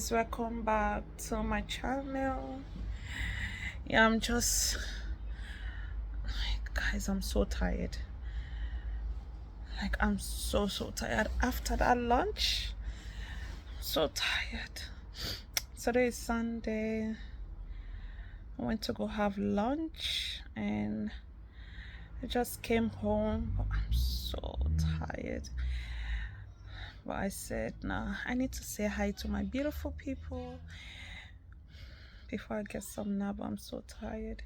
guys, welcome back to my channel. Yeah, I'm just guys, I'm so tired. Like, I'm so tired after that lunch. I'm so tired. Today is Sunday. I went to go have lunch and I just came home, but I'm so tired. But I said, nah, I need to say hi to my beautiful people before I get some nap. I'm so tired.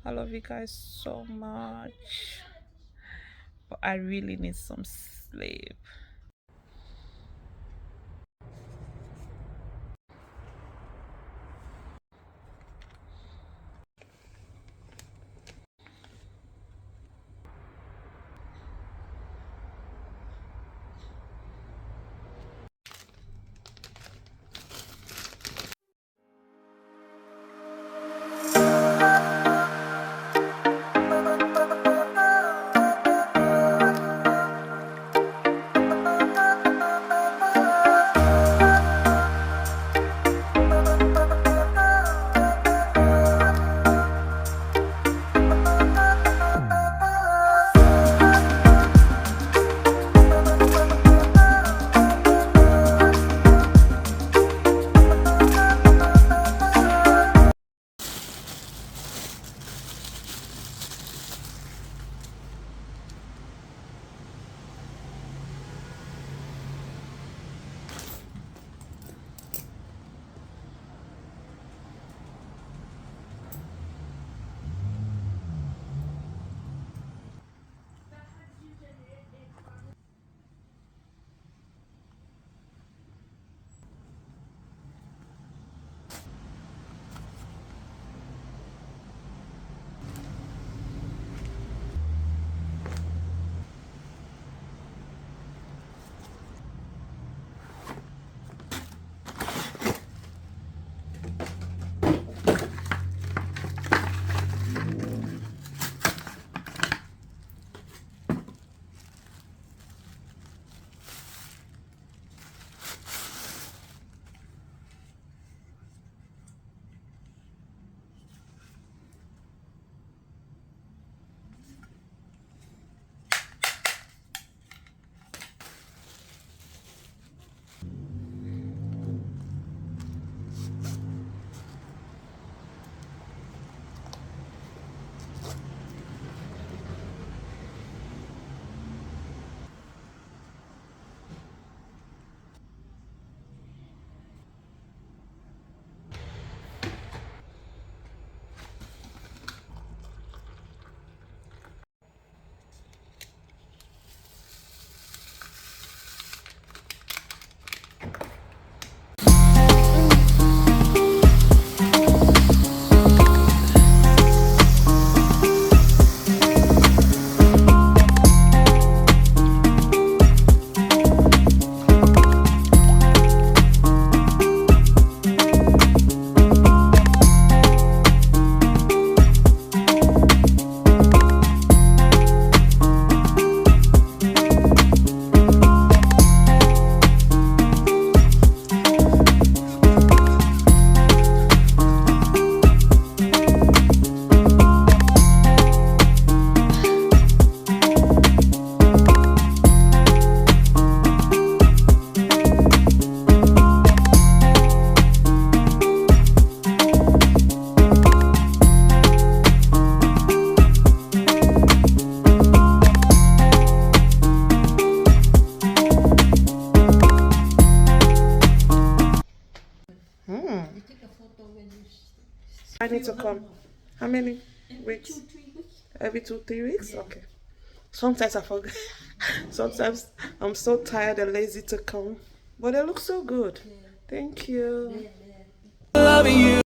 I love you guys so much, but I really need some sleep. I need to come. How many weeks? Every 2, 3 weeks? Okay. Sometimes I forget. Sometimes I'm so tired and lazy to come. But they look so good. Thank you. Loving you.